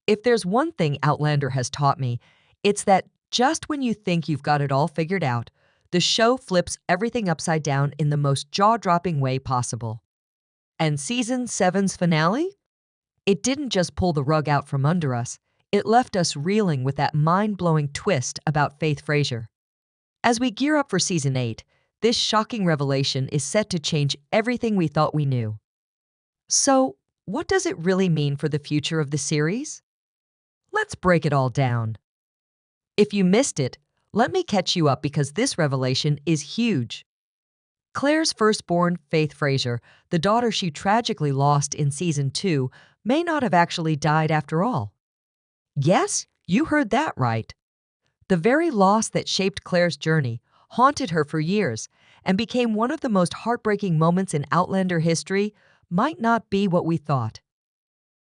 If there's one thing Outlander has taught me, it's that just when you think you've got it all figured out, the show flips everything upside down in the most jaw-dropping way possible. And Season 7's finale? It didn't just pull the rug out from under us, it left us reeling with that mind-blowing twist about Faith Frazier. As we gear up for Season 8, this shocking revelation is set to change everything we thought we knew. So, what does it really mean for the future of the series? Let's break it all down. If you missed it, let me catch you up because this revelation is huge. Claire's firstborn, Faith Frazier, the daughter she tragically lost in Season 2, may not have actually died after all. Yes, you heard that right. The very loss that shaped Claire's journey haunted her for years and became one of the most heartbreaking moments in Outlander history might not be what we thought.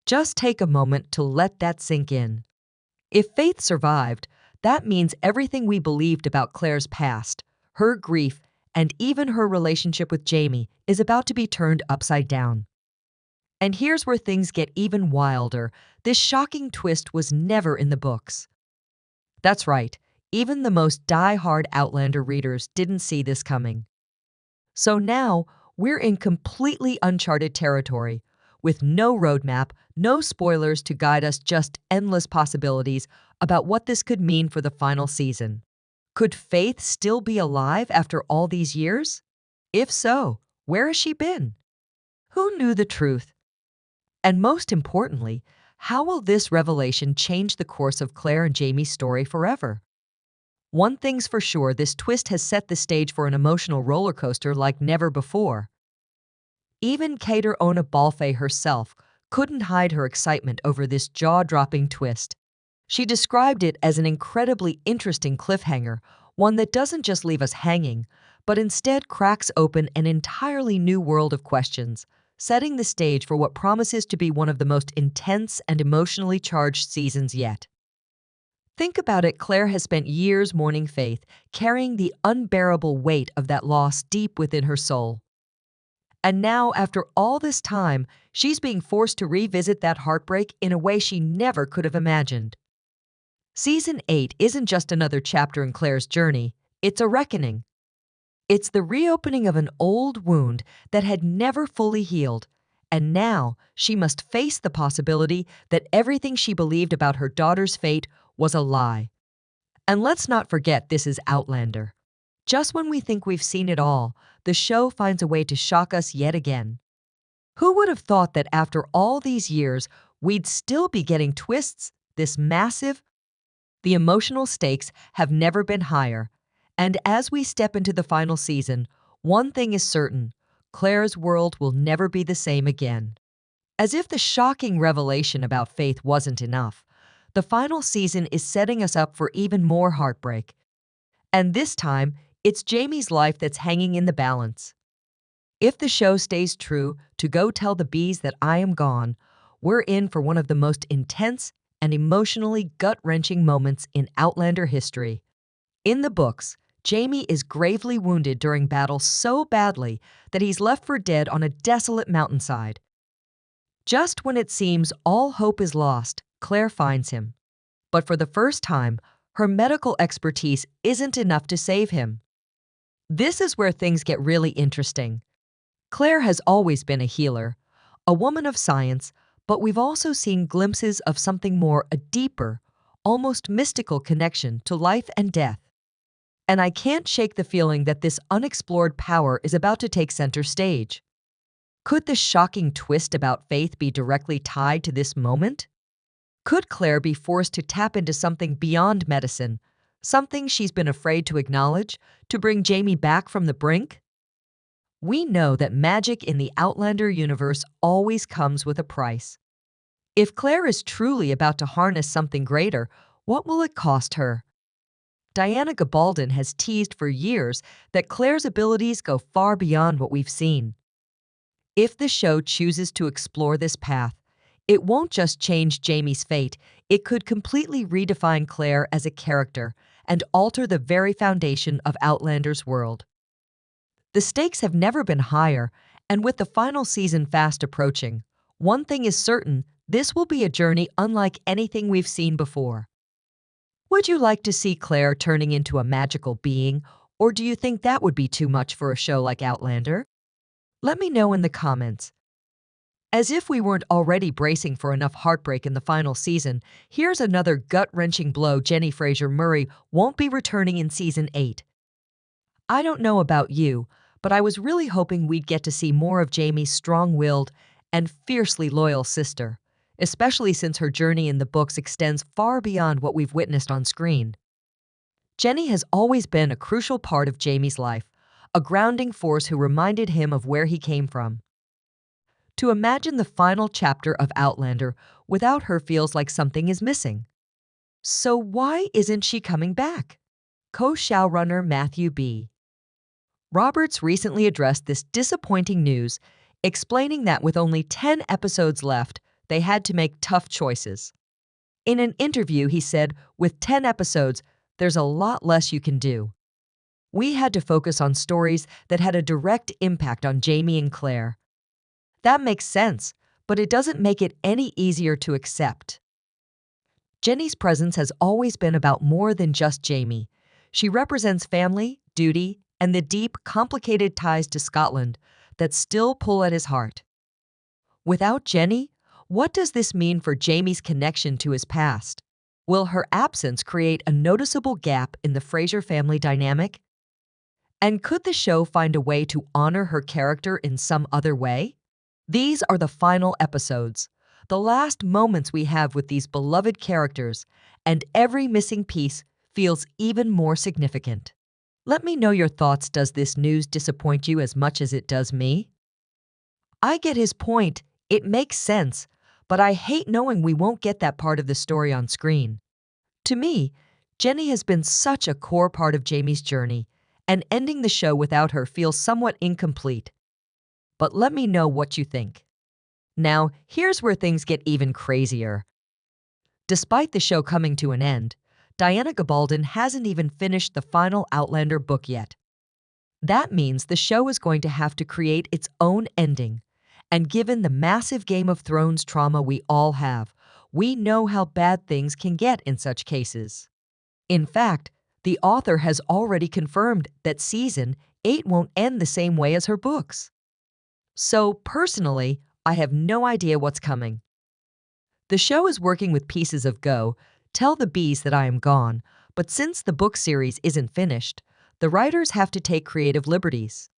Just take a moment to let that sink in. If Faith survived, that means everything we believed about Claire's past, her grief, and even her relationship with Jamie is about to be turned upside down. And here's where things get even wilder. This shocking twist was never in the books. That's right, even the most die-hard Outlander readers didn't see this coming. So now, we're in completely uncharted territory, with no roadmap, no spoilers to guide us, just endless possibilities about what this could mean for the final season. Could Faith still be alive after all these years? If so, where has she been? Who knew the truth? And most importantly, how will this revelation change the course of Claire and Jamie's story forever? One thing's for sure, this twist has set the stage for an emotional roller coaster like never before. Even Cater Ona Balfe herself couldn't hide her excitement over this jaw-dropping twist. She described it as an incredibly interesting cliffhanger, one that doesn't just leave us hanging, but instead cracks open an entirely new world of questions, setting the stage for what promises to be one of the most intense and emotionally charged seasons yet. Think about it, Claire has spent years mourning Faith, carrying the unbearable weight of that loss deep within her soul. And now, after all this time, she's being forced to revisit that heartbreak in a way she never could have imagined. Season 8 isn't just another chapter in Claire's journey, it's a reckoning. It's the reopening of an old wound that had never fully healed, and now she must face the possibility that everything she believed about her daughter's fate was a lie. And let's not forget, this is Outlander. Just when we think we've seen it all, the show finds a way to shock us yet again. Who would have thought that after all these years, we'd still be getting twists this massive? The emotional stakes have never been higher, and as we step into the final season, one thing is certain: Claire's world will never be the same again. As if the shocking revelation about Faith wasn't enough, the final season is setting us up for even more heartbreak. And this time, it's Jamie's life that's hanging in the balance. If the show stays true to Go Tell the Bees That I Am Gone, we're in for one of the most intense and emotionally gut-wrenching moments in Outlander history. In the books, Jamie is gravely wounded during battle so badly that he's left for dead on a desolate mountainside. Just when it seems all hope is lost, Claire finds him. But for the first time, her medical expertise isn't enough to save him. This is where things get really interesting. Claire has always been a healer, a woman of science, but we've also seen glimpses of something more, a deeper, almost mystical connection to life and death. And I can't shake the feeling that this unexplored power is about to take center stage. Could the shocking twist about Faith be directly tied to this moment? Could Claire be forced to tap into something beyond medicine, something she's been afraid to acknowledge, to bring Jamie back from the brink? We know that magic in the Outlander universe always comes with a price. If Claire is truly about to harness something greater, what will it cost her? Diana Gabaldon has teased for years that Claire's abilities go far beyond what we've seen. If the show chooses to explore this path, it won't just change Jamie's fate, it could completely redefine Claire as a character and alter the very foundation of Outlander's world. The stakes have never been higher, and with the final season fast approaching, one thing is certain: This will be a journey unlike anything we've seen before. Would you like to see Claire turning into a magical being, or do you think that would be too much for a show like Outlander? Let me know in the comments. As if we weren't already bracing for enough heartbreak in the final season, here's another gut-wrenching blow: Jenny Fraser Murray won't be returning in season 8. I don't know about you, but I was really hoping we'd get to see more of Jamie's strong-willed and fiercely loyal sister, especially since her journey in the books extends far beyond what we've witnessed on screen. Jenny has always been a crucial part of Jamie's life, a grounding force who reminded him of where he came from. To imagine the final chapter of Outlander without her feels like something is missing. So why isn't she coming back? Co-showrunner Matthew B. Roberts recently addressed this disappointing news, explaining that with only 10 episodes left, they had to make tough choices. In an interview, he said, "With 10 episodes, there's a lot less you can do. We had to focus on stories that had a direct impact on Jamie and Claire." That makes sense, but it doesn't make it any easier to accept. Jenny's presence has always been about more than just Jamie. She represents family, duty, and the deep, complicated ties to Scotland that still pull at his heart. Without Jenny, what does this mean for Jamie's connection to his past? Will her absence create a noticeable gap in the Fraser family dynamic? And could the show find a way to honor her character in some other way? These are the final episodes, the last moments we have with these beloved characters, and every missing piece feels even more significant. Let me know your thoughts. Does this news disappoint you as much as it does me? I get his point, it makes sense, but I hate knowing we won't get that part of the story on screen. To me, Jenny has been such a core part of Jamie's journey, and ending the show without her feels somewhat incomplete. But let me know what you think. Now, here's where things get even crazier. Despite the show coming to an end, Diana Gabaldon hasn't even finished the final Outlander book yet. That means the show is going to have to create its own ending. And given the massive Game of Thrones trauma we all have, we know how bad things can get in such cases. In fact, the author has already confirmed that season 8 won't end the same way as her books. So, personally, I have no idea what's coming. The show is working with pieces of Go, Tell the Bees That I Am Gone, but since the book series isn't finished, the writers have to take creative liberties.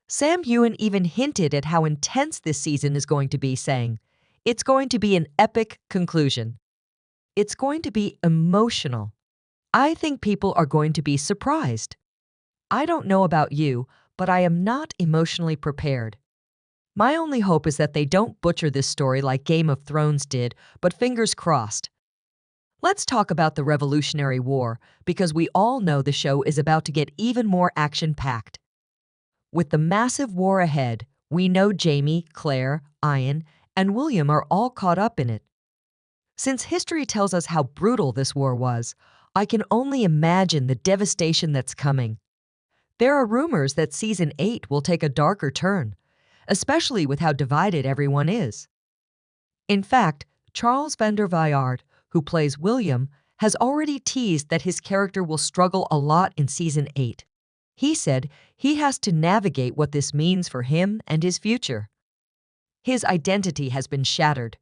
Sam Ewan even hinted at how intense this season is going to be, saying, "It's going to be an epic conclusion. It's going to be emotional." I think people are going to be surprised. I don't know about you, but I am not emotionally prepared. My only hope is that they don't butcher this story like Game of Thrones did, but fingers crossed. Let's talk about the Revolutionary War, because we all know the show is about to get even more action-packed. With the massive war ahead, we know Jamie, Claire, Ian, and William are all caught up in it. Since history tells us how brutal this war was, I can only imagine the devastation that's coming. There are rumors that season 8 will take a darker turn, especially with how divided everyone is. In fact, Charles van der Vijard, who plays William, has already teased that his character will struggle a lot in season 8. He said he has to navigate what this means for him and his future. His identity has been shattered.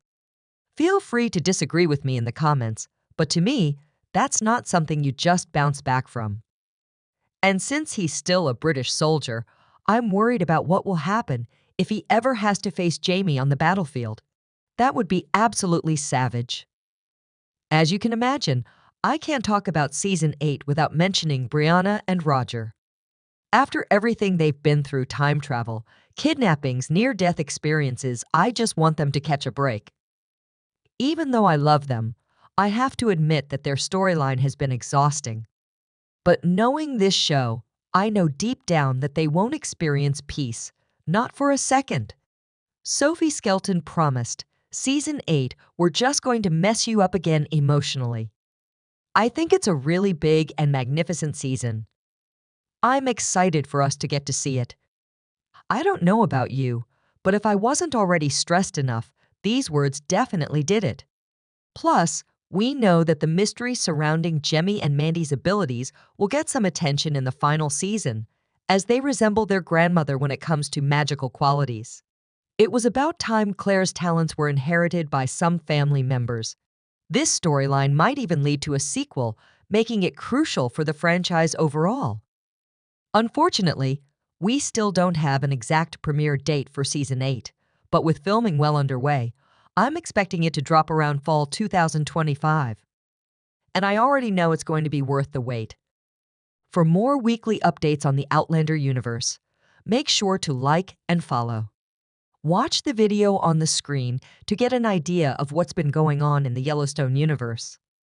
Feel free to disagree with me in the comments, but to me, that's not something you just bounce back from. And since he's still a British soldier, I'm worried about what will happen if he ever has to face Jamie on the battlefield. That would be absolutely savage. As you can imagine, I can't talk about season 8 without mentioning Brianna and Roger. After everything they've been through, time travel, kidnappings, near-death experiences, I just want them to catch a break. Even though I love them, I have to admit that their storyline has been exhausting. But knowing this show, I know deep down that they won't experience peace, not for a second. Sophie Skelton promised, season 8, we're just going to mess you up again emotionally. I think it's a really big and magnificent season. I'm excited for us to get to see it. I don't know about you, but if I wasn't already stressed enough, These words definitely did it. Plus, we know that the mystery surrounding Jemmy and Mandy's abilities will get some attention in the final season, as they resemble their grandmother when it comes to magical qualities. It was about time Claire's talents were inherited by some family members. This storyline might even lead to a sequel, making it crucial for the franchise overall. Unfortunately, we still don't have an exact premiere date for Season 8, but with filming well underway, I'm expecting it to drop around fall 2025. And I already know it's going to be worth the wait. For more weekly updates on the Outlander universe, make sure to like and follow. Watch the video on the screen to get an idea of what's been going on in the Yellowstone universe.